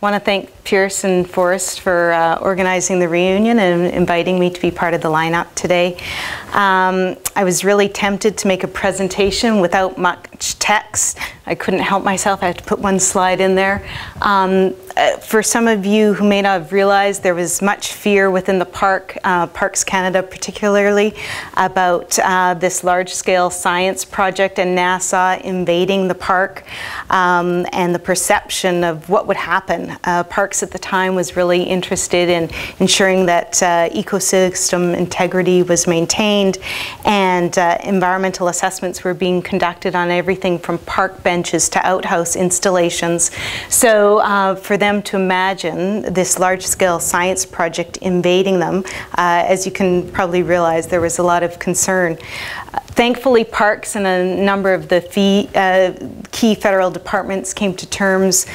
want to thank Pierce and Forrest for organizing the reunion and inviting me to be part of the lineup today. I was really tempted to make a presentation without much text. I couldn't help myself. I had to put one slide in there. For some of you who may not have realized, there was much fear within the park, Parks Canada particularly, about this large-scale science project and NASA invading the park, and the perception of what would happen. Parks at the time was really interested in ensuring that ecosystem integrity was maintained, and environmental assessments were being conducted on everything from park benches to outhouse installations. So for them to imagine this large-scale science project invading them, as you can probably realize, there was a lot of concern. Thankfully, Parks and a number of the key federal departments came to terms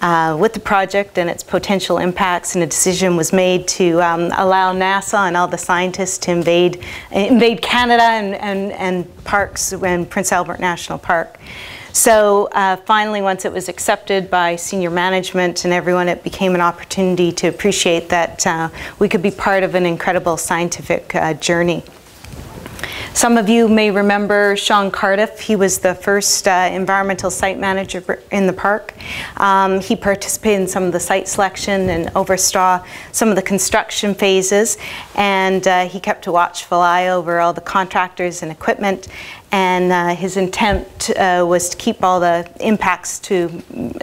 with the project and its potential impacts, and a decision was made to allow NASA and all the scientists to invade Canada and Parks and Prince Albert National Park. So finally, once it was accepted by senior management and everyone, it became an opportunity to appreciate that we could be part of an incredible scientific journey. Some of you may remember Sean Cardiff. He was the first environmental site manager in the park. He participated in some of the site selection and oversaw some of the construction phases, and he kept a watchful eye over all the contractors and equipment, and his intent was to keep all the impacts to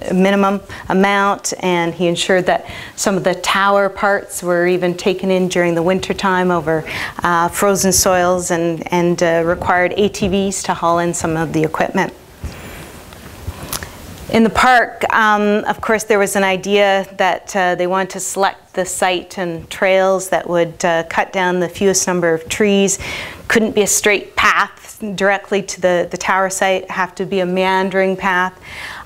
a minimum amount, and he ensured that some of the tower parts were even taken in during the winter time over frozen soils, and required ATVs to haul in some of the equipment. In the park, of course, there was an idea that they wanted to select the site and trails that would cut down the fewest number of trees. Couldn't be a straight path directly to the tower site, have to be a meandering path.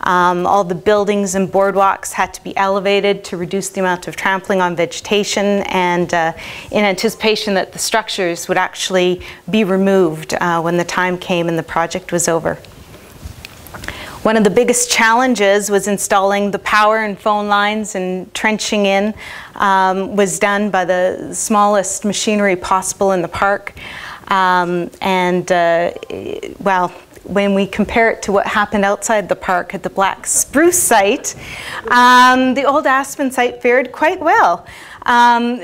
All the buildings and boardwalks had to be elevated to reduce the amount of trampling on vegetation, and in anticipation that the structures would actually be removed when the time came and the project was over. One of the biggest challenges was installing the power and phone lines, and trenching in was done by the smallest machinery possible in the park. Well, when we compare it to what happened outside the park at the Black Spruce site, the old Aspen site fared quite well.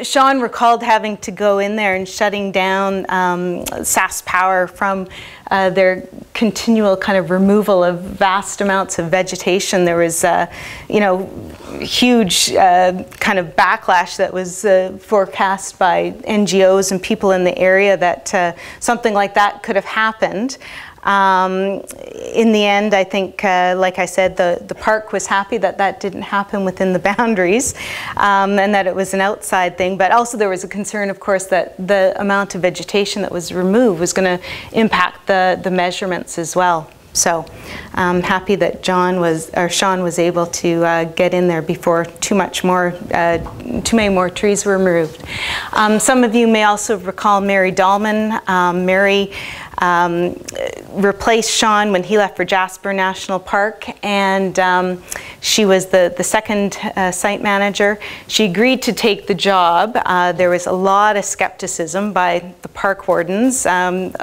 Sean recalled having to go in there and shutting down SAS Power from their continual kind of removal of vast amounts of vegetation. There was, you know, huge kind of backlash that was forecast by NGOs and people in the area that something like that could have happened. In the end, I think, like I said, the park was happy that that didn't happen within the boundaries, and that it was an outside thing. But also there was a concern, of course, that the amount of vegetation that was removed was going to impact the measurements as well. So I'm happy that Sean was able to get in there before too many more trees were removed. Some of you may also recall Mary Dahlman. Mary replaced Sean when he left for Jasper National Park, and she was the second site manager. She agreed to take the job. There was a lot of skepticism by the park wardens and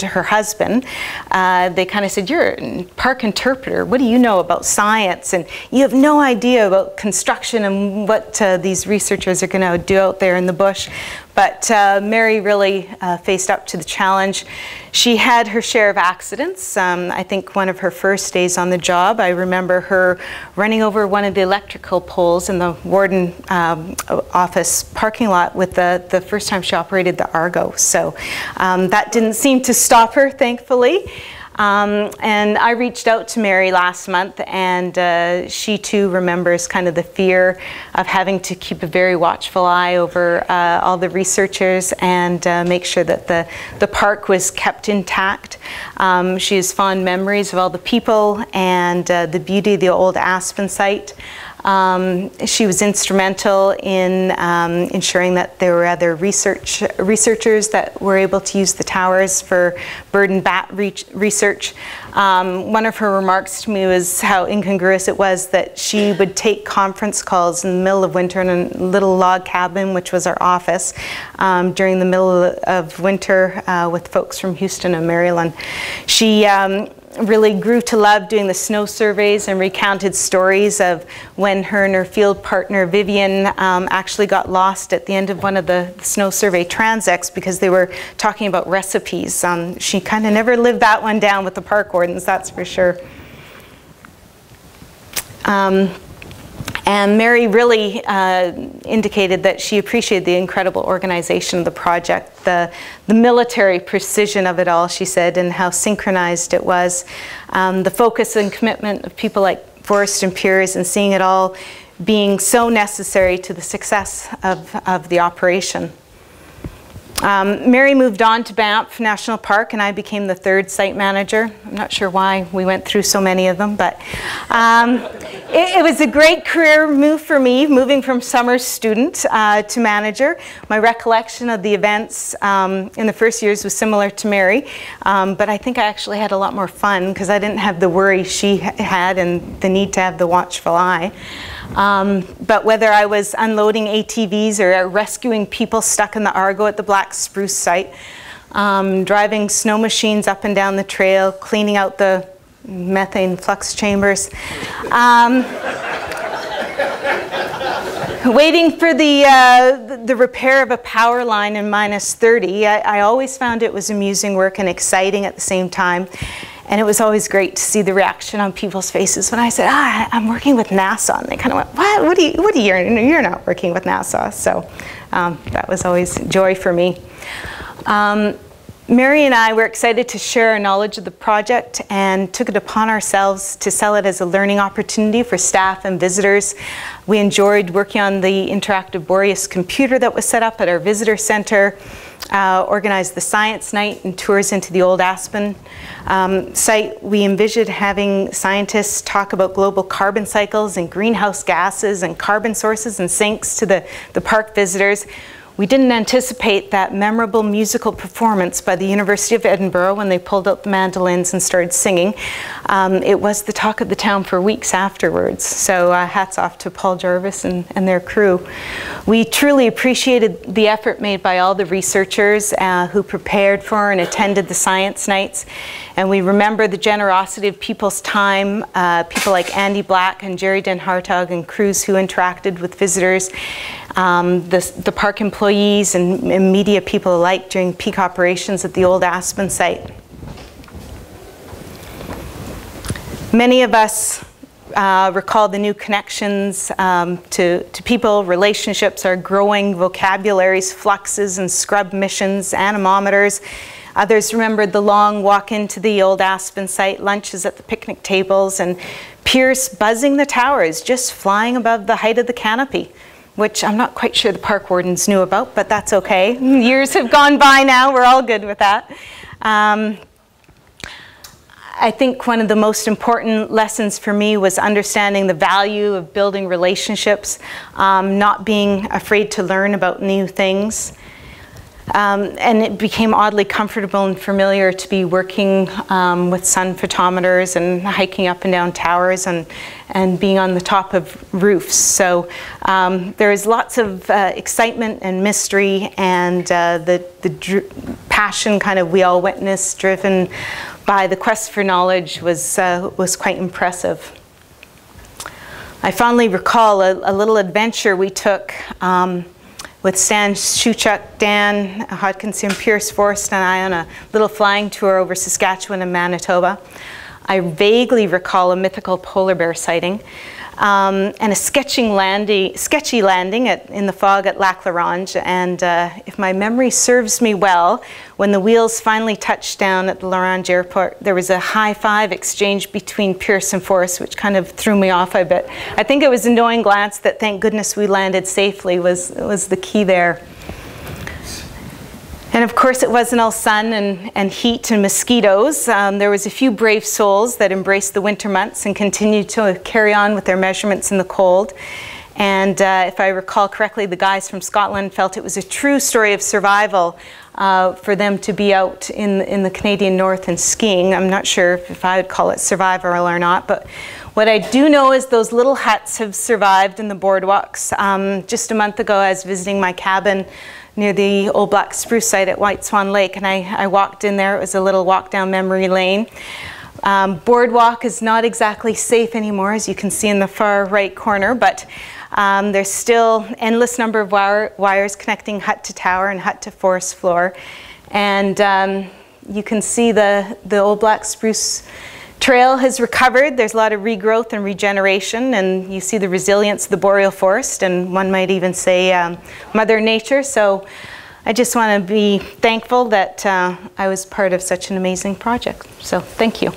her husband. They kind of said, "You're a park interpreter. What do you know about science? And you have no idea about construction and what these researchers are going to do out there in the bush." But Mary really faced up to the challenge. She had her share of accidents. I think one of her first days on the job, I remember her running over one of the electrical poles in the warden office parking lot with the first time she operated the Argo. So that didn't seem to stop her, thankfully. And I reached out to Mary last month, and she too remembers kind of the fear of having to keep a very watchful eye over all the researchers and make sure that the park was kept intact. She has fond memories of all the people and the beauty of the old Aspen site. She was instrumental in ensuring that there were other researchers that were able to use the towers for bird and bat research. One of her remarks to me was how incongruous it was that she would take conference calls in the middle of winter in a little log cabin, which was our office, during the middle of winter with folks from Houston and Maryland. She really grew to love doing the snow surveys and recounted stories of when her and her field partner Vivian actually got lost at the end of one of the snow survey transects because they were talking about recipes. She kind of never lived that one down with the park wardens, that's for sure. And Mary really indicated that she appreciated the incredible organization of the project, the military precision of it all, she said, and how synchronized it was. The focus and commitment of people like Forrest and Piers, and seeing it all being so necessary to the success of the operation. Mary moved on to Banff National Park, and I became the third site manager. I'm not sure why we went through so many of them, but it was a great career move for me, moving from summer student to manager. My recollection of the events in the first years was similar to Mary, but I think I actually had a lot more fun because I didn't have the worry she had and the need to have the watchful eye. But whether I was unloading ATVs or rescuing people stuck in the Argo at the Black Spruce site, driving snow machines up and down the trail, cleaning out the methane flux chambers, waiting for the repair of a power line in -30, I always found it was amusing work and exciting at the same time. And it was always great to see the reaction on people's faces when I said, I'm working with NASA. And they kind of went, what are you, you're not working with NASA. So that was always joy for me. Mary and I were excited to share our knowledge of the project and took it upon ourselves to sell it as a learning opportunity for staff and visitors. We enjoyed working on the interactive Boreas computer that was set up at our visitor center, organized the science night and tours into the old Aspen site. We envisioned having scientists talk about global carbon cycles and greenhouse gases and carbon sources and sinks to the park visitors. We didn't anticipate that memorable musical performance by the University of Edinburgh when they pulled out the mandolins and started singing. It was the talk of the town for weeks afterwards. So hats off to Paul Jarvis and their crew. We truly appreciated the effort made by all the researchers who prepared for and attended the science nights. And we remember the generosity of people's time, people like Andy Black and Jerry Den Hartog and crews who interacted with visitors, the park employees and media people alike during peak operations at the old Aspen site. Many of us recall the new connections to people, relationships, our growing vocabularies, fluxes and scrub missions, anemometers. Others remembered the long walk into the old Aspen site, lunches at the picnic tables, and Pierce buzzing the towers, just flying above the height of the canopy, which I'm not quite sure the park wardens knew about, but that's okay. Years have gone by now, we're all good with that. I think one of the most important lessons for me was understanding the value of building relationships, not being afraid to learn about new things. And it became oddly comfortable and familiar to be working with sun photometers and hiking up and down towers and being on the top of roofs. So there is lots of excitement and mystery, and the passion kind of we all witnessed, driven by the quest for knowledge, was quite impressive. I fondly recall a little adventure we took with Stan Shuchuk, Dan Hodkinson, Pierce Forrest, and I on a little flying tour over Saskatchewan and Manitoba. I vaguely recall a mythical polar bear sighting and a sketchy landing in the fog at Lac La Ronge. And if my memory serves me well, when the wheels finally touched down at the La Ronge airport, there was a high five exchange between Pierce and Forrest, which kind of threw me off a bit. I think it was a knowing glance that thank goodness we landed safely was the key there. And of course it wasn't all sun and heat and mosquitoes. There was a few brave souls that embraced the winter months and continued to carry on with their measurements in the cold. And if I recall correctly, the guys from Scotland felt it was a true story of survival for them to be out in the Canadian North and skiing. I'm not sure if I would call it survival or not, but what I do know is those little huts have survived in the boardwalks. Just a month ago, I was visiting my cabin near the old black spruce site at White Swan Lake, and I walked in there. It was a little walk down memory lane. Boardwalk is not exactly safe anymore, as you can see in the far right corner, but there's still endless number of wires connecting hut to tower and hut to forest floor. And you can see the old black spruce trail has recovered. There's a lot of regrowth and regeneration, and you see the resilience of the boreal forest, and one might even say Mother Nature. So I just want to be thankful that I was part of such an amazing project. So thank you.